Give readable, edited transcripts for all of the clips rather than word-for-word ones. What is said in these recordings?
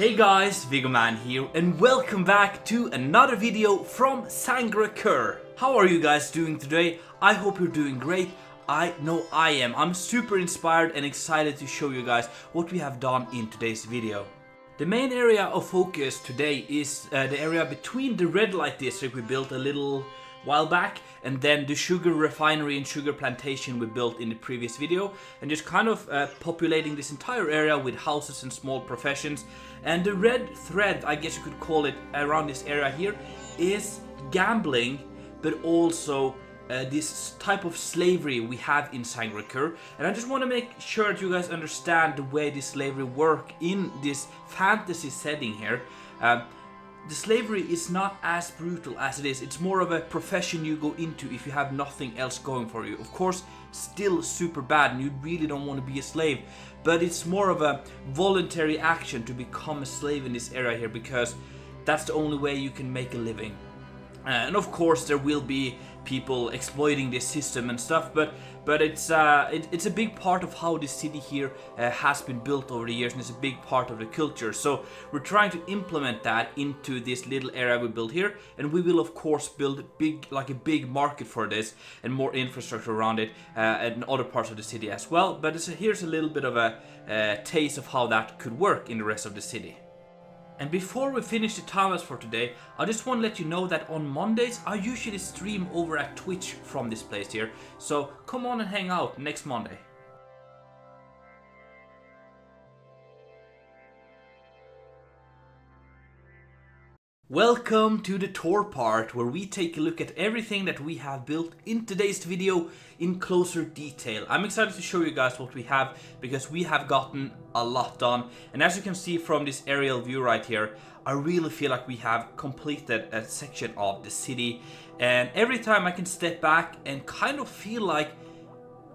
Hey guys, Viggoman here and welcome back to another video from Sangra'Qur. How are you guys doing today? I hope you're doing great. I know I am. I'm super inspired and excited to show you guys what we have done in today's video. The main area of focus today is the area between the red light district we built a little while back and then the sugar refinery and sugar plantation we built in the previous video, and just kind of populating this entire area with houses and small professions. And the red thread, I guess you could call it, around this area here is gambling, but also this type of slavery we have in Sangra'Qur. And I just want to make sure that you guys understand the way this slavery work in this fantasy setting here. The slavery is not as brutal as it is. It's more of a profession you go into if you have nothing else going for you. Of course, still super bad and you really don't want to be a slave. But it's more of a voluntary action to become a slave in this area here, because that's the only way you can make a living. And of course there will be people exploiting this system and stuff, but it's a big part of how the city here has been built over the years, and it's a big part of the culture. So we're trying to implement that into this little area we built here, and we will of course build a big market for this and more infrastructure around it and other parts of the city as well. But here's a little bit of a taste of how that could work in the rest of the city. And before we finish the time-lapse for today, I just want to let you know that on Mondays I usually stream over at Twitch from this place here. So come on and hang out next Monday. Welcome to the tour part, where we take a look at everything that we have built in today's video in closer detail. I'm excited to show you guys what we have, because we have gotten a lot done. And as you can see from this aerial view right here, I really feel like we have completed a section of the city. And every time I can step back and kind of feel like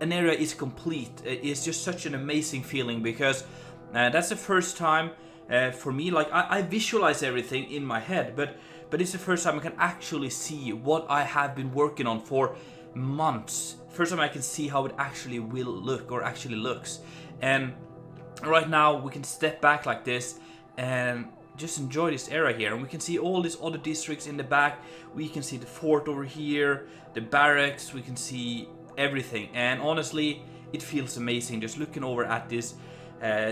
an area is complete, it's just such an amazing feeling, because that's the first time for me, like I visualize everything in my head, but it's the first time I can actually see what I have been working on for months. First time I can see how it actually will look, or actually looks. And right now we can step back like this and just enjoy this area here, and we can see all these other districts in the back. We can see the fort over here, the barracks, we can see everything, and honestly it feels amazing just looking over at this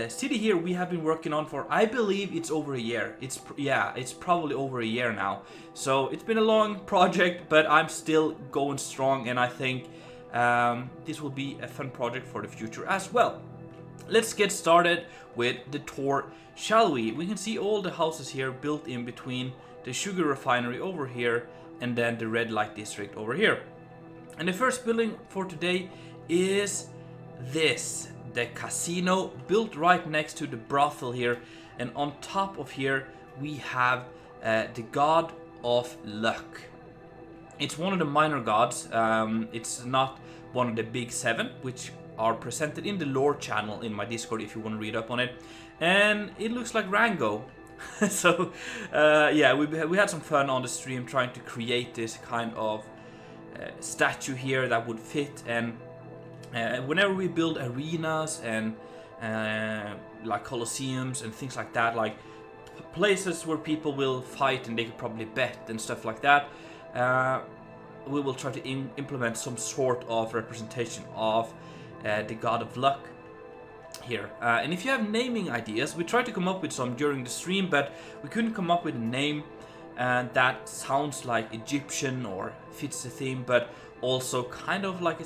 city here we have been working on for, I believe it's over a year. It's probably over a year now. So it's been a long project, but I'm still going strong, and I think this will be a fun project for the future as well. Let's get started with the tour, shall we? We can see all the houses here built in between the sugar refinery over here and then the red light district over here. And the first building for today is this, the casino, built right next to the brothel here, and on top of here we have the god of luck. It's one of the minor gods. It's not one of the big seven, which are presented in the lore channel in my Discord if you want to read up on it. And it looks like Rango. So yeah, we had some fun on the stream trying to create this kind of statue here that would fit. And whenever we build arenas and like colosseums and things like that, like places where people will fight and they could probably bet and stuff like that, we will try to implement some sort of representation of the god of luck here. And if you have naming ideas, we tried to come up with some during the stream, but we couldn't come up with a name that sounds like Egyptian or fits the theme, but also kind of like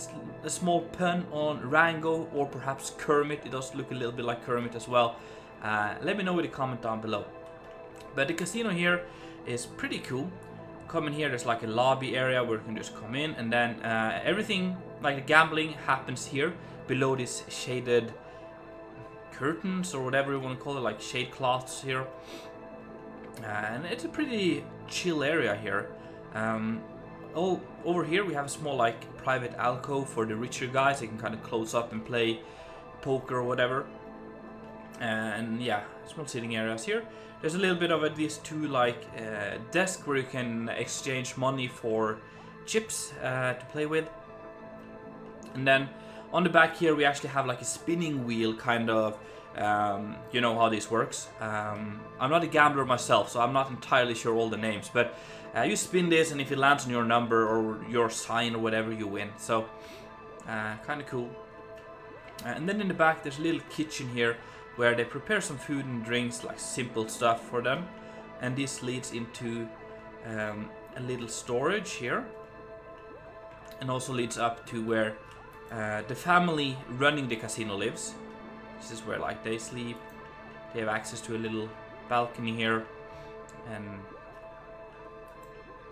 a small pun on Rango, or perhaps Kermit. It does look a little bit like Kermit as well. Let me know with a comment down below. But the casino here is pretty cool. Come in here, there's like a lobby area where you can just come in, and then everything like the gambling happens here below this shaded curtains, or whatever you want to call it, like shade cloths here. And it's a pretty chill area here. All over here we have a small like private alcove for the richer guys. They can kind of close up and play poker or whatever. And yeah, small sitting areas here. There's a little bit of these two like desk where you can exchange money for chips to play with. And then on the back here we actually have like a spinning wheel kind of you know how this works. I'm not a gambler myself, so I'm not entirely sure all the names, but you spin this, and if it lands on your number or your sign or whatever, you win. So kind of cool. And then in the back there's a little kitchen here where they prepare some food and drinks, like simple stuff for them. And this leads into a little storage here, and also leads up to where the family running the casino lives. This is where like they sleep. They have access to a little balcony here, and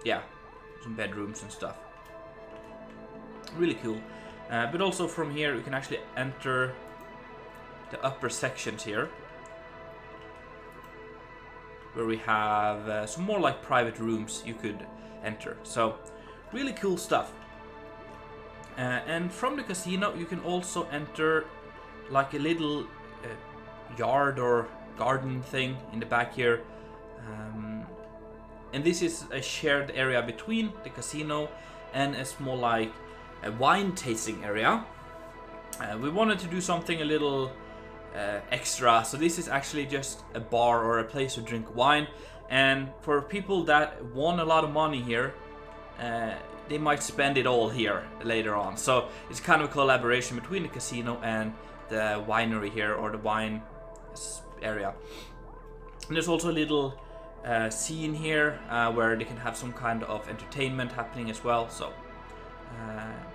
yeah, some bedrooms and stuff. Really cool. But also from here you can actually enter the upper sections here, where we have some more like private rooms you could enter. So really cool stuff. And from the casino you can also enter like a little yard or garden thing in the back here. And this is a shared area between the casino and a small like a wine tasting area. We wanted to do something a little extra, so this is actually just a bar or a place to drink wine. And for people that won a lot of money here, they might spend it all here later on. So it's kind of a collaboration between the casino and the winery here, or the wine area. And there's also a little scene here where they can have some kind of entertainment happening as well. So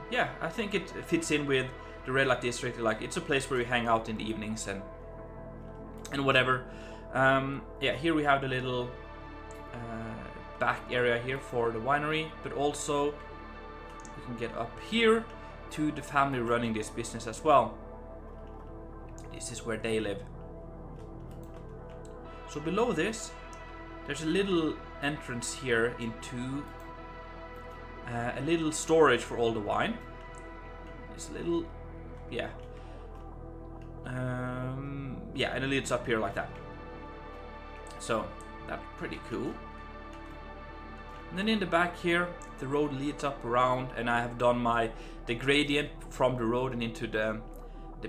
yeah, I think it fits in with the red light district. Like, it's a place where we hang out in the evenings and whatever. Yeah, here we have the little back area here for the winery, but also you can get up here to the family running this business as well. This is where they live. So below this there's a little entrance here into a little storage for all the wine. It's a little, yeah, yeah, and it leads up here like that. So that's pretty cool. And then in the back here, the road leads up around, and I have done the gradient from the road and into the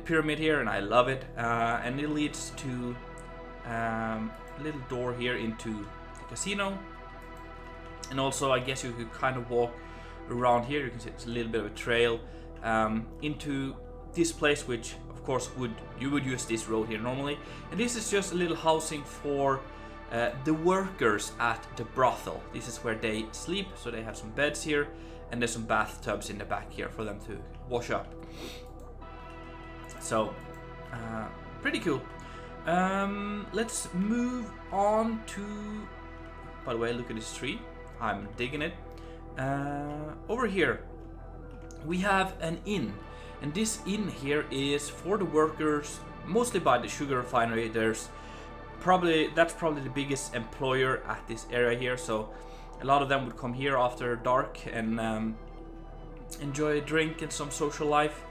pyramid here, and I love it. And it leads to a little door here into the casino. And also, I guess you could kind of walk around here. You can see it's a little bit of a trail into this place, which of course you would use this road here normally. And this is just a little housing for the workers at the brothel. This is where they sleep, so they have some beds here, and there's some bathtubs in the back here for them to wash up. So pretty cool. Let's move on to, by the way, look at this tree. I'm digging it. Over here we have an inn, and this inn here is for the workers, mostly by the sugar refinery. That's probably the biggest employer at this area here, so a lot of them would come here after dark and enjoy a drink and some social life.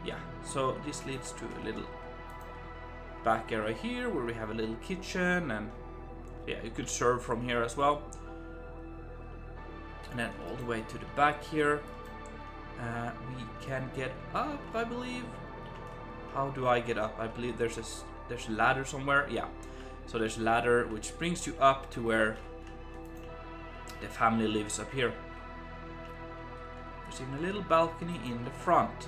Yeah, so this leads to a little back area here where we have a little kitchen, and yeah, you could serve from here as well. And then all the way to the back here, we can get up, I believe. How do I get up? I believe there's a ladder somewhere. Yeah, so there's a ladder which brings you up to where the family lives up here. There's even a little balcony in the front,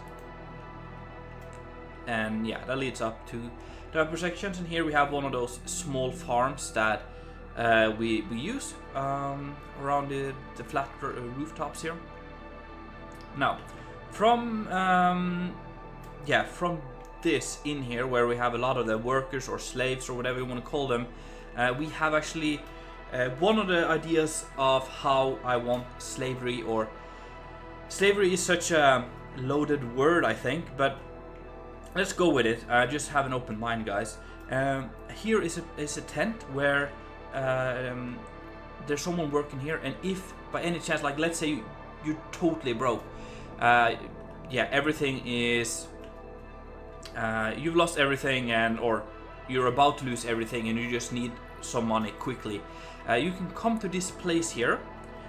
and yeah, that leads up to the upper sections. And here we have one of those small farms that we use around the flat rooftops here. Now, from this in here, where we have a lot of the workers or slaves or whatever you want to call them, we have actually one of the ideas of how I want slavery, or slavery is such a loaded word, I think, but let's go with it. Just have an open mind, guys. Here is a tent where there's someone working here, and if by any chance, like let's say you're totally broke, yeah, everything is you've lost everything, or you're about to lose everything and you just need some money quickly, you can come to this place here.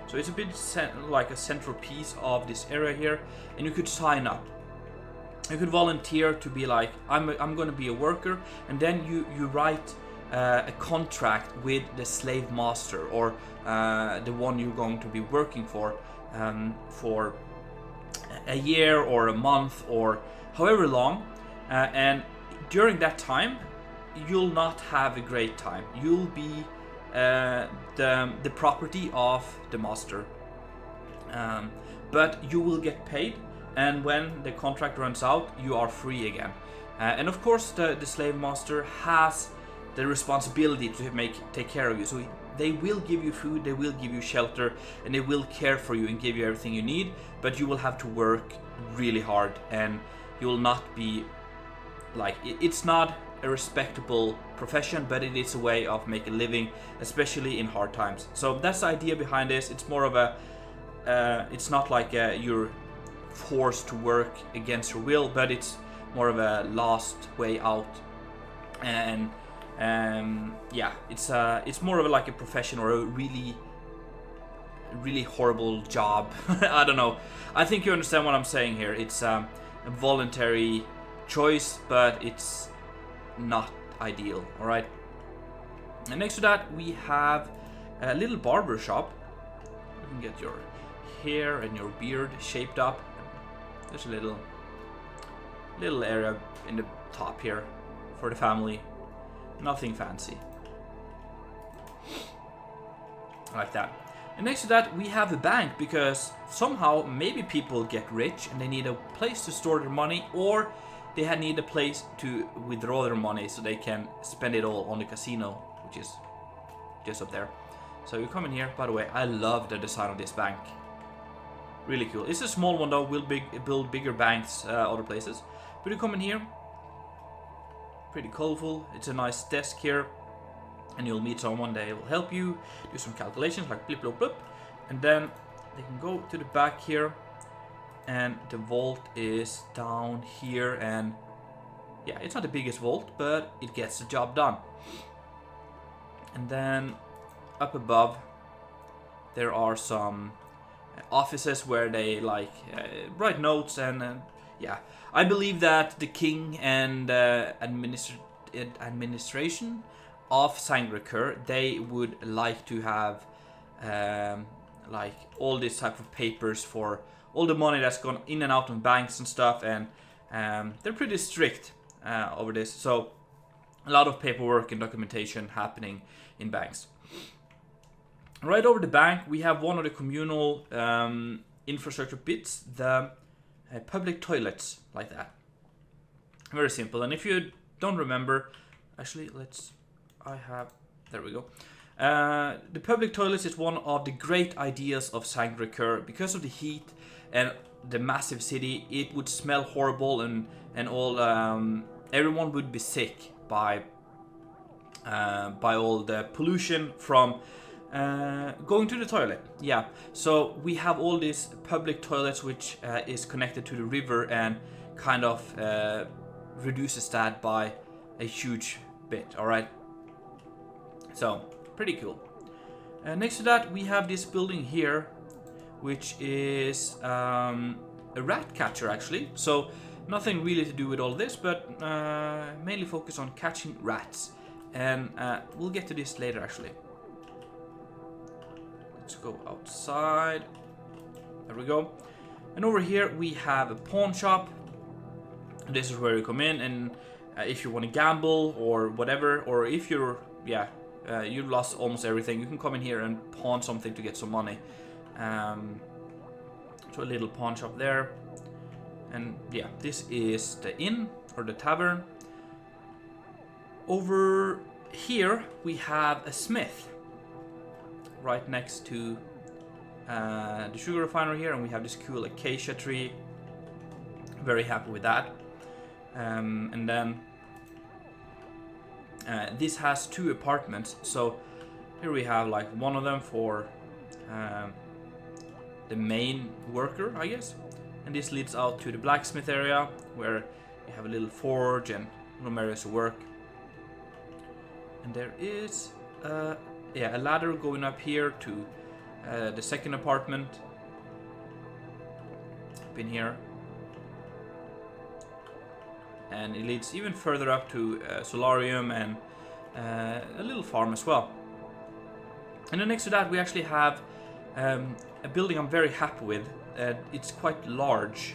So it's a bit like a central piece of this area here, and you could sign up. You could volunteer to be like, I'm going to be a worker, and then you write a contract with the slave master, or the one you're going to be working for a year or a month or however long, and during that time you'll not have a great time. You'll be the property of the master, but you will get paid, and when the contract runs out you are free again. And of course the slave master has the responsibility to take care of you, so they will give you food, they will give you shelter, and they will care for you and give you everything you need, but you will have to work really hard, and you will not be like, it's not a respectable profession, but it is a way of making a living, especially in hard times. So that's the idea behind this. It's more of a it's not like you're forced to work against your will, but it's more of a last way out. And yeah, it's more of like a profession, or a really horrible job. I don't know. I think you understand what I'm saying here. It's a voluntary choice, but it's not ideal. All right. And next to that, we have a little barber shop. You can get your hair and your beard shaped up. There's a little area in the top here for the family. Nothing fancy. Like that. And next to that, we have a bank, because somehow maybe people get rich and they need a place to store their money, or they need a place to withdraw their money so they can spend it all on the casino, which is just up there. So you come in here. By the way, I love the design of this bank. Really cool. It's a small one though. We'll build bigger banks other places. But you come in here. Pretty colorful. It's a nice desk here. And you'll meet someone. They will help you do some calculations like blip blip blip. And then they can go to the back here. And the vault is down here, and yeah, it's not the biggest vault, but it gets the job done. And then up above there are some offices where they like write notes, and yeah, I believe that the king and administration of Sangra'Qur, they would like to have like all this type of papers for all the money that's gone in and out of banks and stuff, and they're pretty strict over this. So a lot of paperwork and documentation happening in banks. Right over the bank, we have one of the communal infrastructure bits, the public toilets, like that. Very simple. And if you don't remember, actually, there we go. The public toilets is one of the great ideas of Sangra'Qur. Because of the heat and the massive city, it would smell horrible, and all everyone would be sick by all the pollution from going to the toilet. Yeah, so we have all these public toilets which is connected to the river, and kind of reduces that by a huge bit. All right, so pretty cool. Next to that, we have this building here, which is a rat catcher actually. So nothing really to do with all this, but mainly focus on catching rats. And we'll get to this later actually. Let's go outside. There we go. And over here we have a pawn shop. This is where you come in, and if you want to gamble or whatever, or if you're you lost almost everything, you can come in here and pawn something to get some money. So a little pawn shop there. And yeah, this is the inn, or the tavern. Over here we have a smith right next to the sugar refinery here, and we have this cool acacia tree. Very happy with that. And then this has 2 apartments. So here we have like one of them for the main worker, I guess. And this leads out to the blacksmith area, where you have a little forge and room areas to work. And there is a ladder going up here to the second apartment. Up in here. and it leads even further up to solarium and a little farm as well. And then next to that we actually have a building I'm very happy with. It's quite large,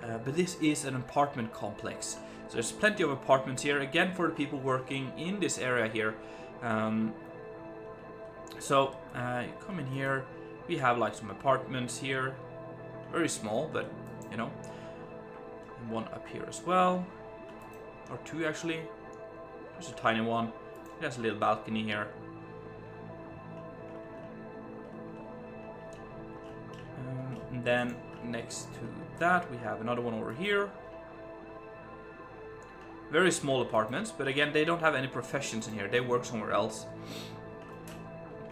but this is an apartment complex. So there's plenty of apartments here, again for the people working in this area here. So you come in here, we have like some apartments here, very small, but you know, and one up here as well, or two actually. There's a tiny one. There's a little balcony here. And then next to that we have another one over here. Very small apartments, but again they don't have any professions in here, they work somewhere else.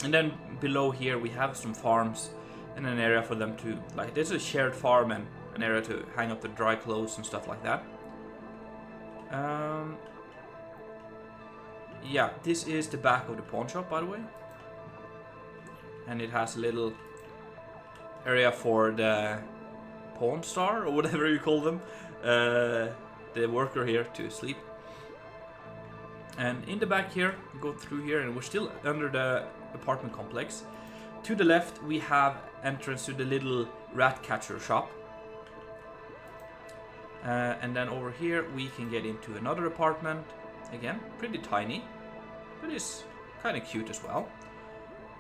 And then below here we have some farms and an area for them to, like, there's a shared farm and an area to hang up the dry clothes and stuff like that. Yeah, this is the back of the pawn shop, by the way. And it has a little area for the pawn star, or whatever you call them, the worker here to sleep. And in the back here, we go through here, and we're still under the apartment complex. To the left, we have entrance to the little rat catcher shop. And then over here, we can get into another apartment. Again, pretty tiny, but it's kind of cute as well.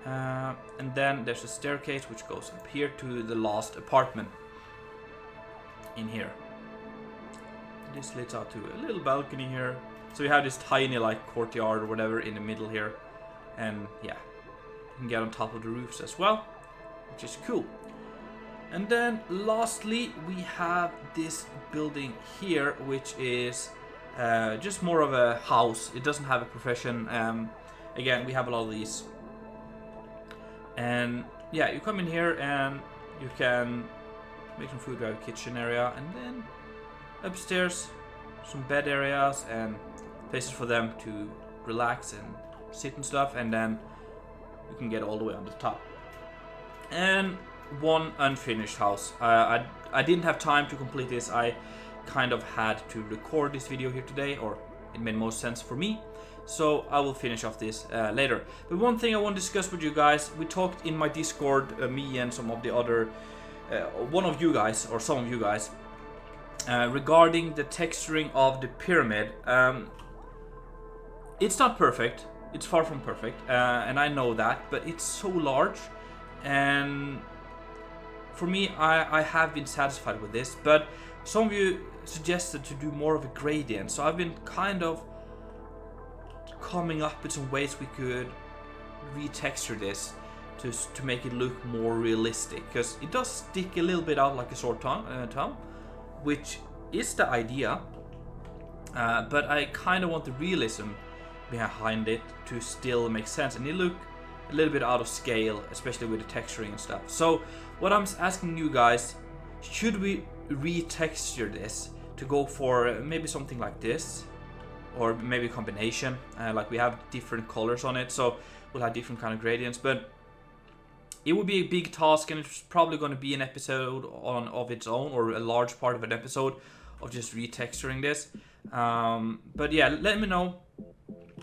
And then there's a staircase which goes up here to the last apartment in here. This leads out to a little balcony here. So we have this tiny like courtyard or whatever in the middle here. And yeah, you can get on top of the roofs as well, which is cool. And then lastly, we have this building here, which is just more of a house. It doesn't have a profession. Again, we have a lot of these. And yeah, you come in here and you can make some food. We have a kitchen area, and then upstairs some bed areas and places for them to relax and sit and stuff. And then you can get all the way on the top. And one unfinished house. I didn't have time to complete this. I kind of had to record this video here today, or it made most sense for me. So I will finish off this later. But one thing I want to discuss with you guys, we talked in my Discord, me and some of the other, one of you guys, or some of you guys, regarding the texturing of the pyramid. It's not perfect, it's far from perfect, and I know that, but it's so large, and for me, I have been satisfied with this, but some of you suggested to do more of a gradient, so I've been kind of coming up with some ways we could retexture this to make it look more realistic, because it does stick a little bit out like a sore thumb, which is the idea, but I kind of want the realism behind it to still make sense, and it look a little bit out of scale, especially with the texturing and stuff. So what I'm asking you guys, should we retexture this to go for maybe something like this, or maybe a combination, like we have different colors on it, so we'll have different kind of gradients. But it would be a big task, and it's probably going to be an episode of its own, or a large part of an episode of just retexturing this. But yeah, let me know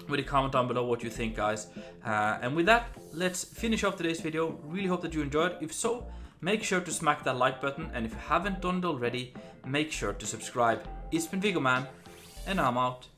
with a comment down below what you think, guys. And with that, let's finish off today's video. Really hope that you enjoyed. If so, make sure to smack that like button, and if you haven't done it already, make sure to subscribe. It's been Viggoman, and I'm out.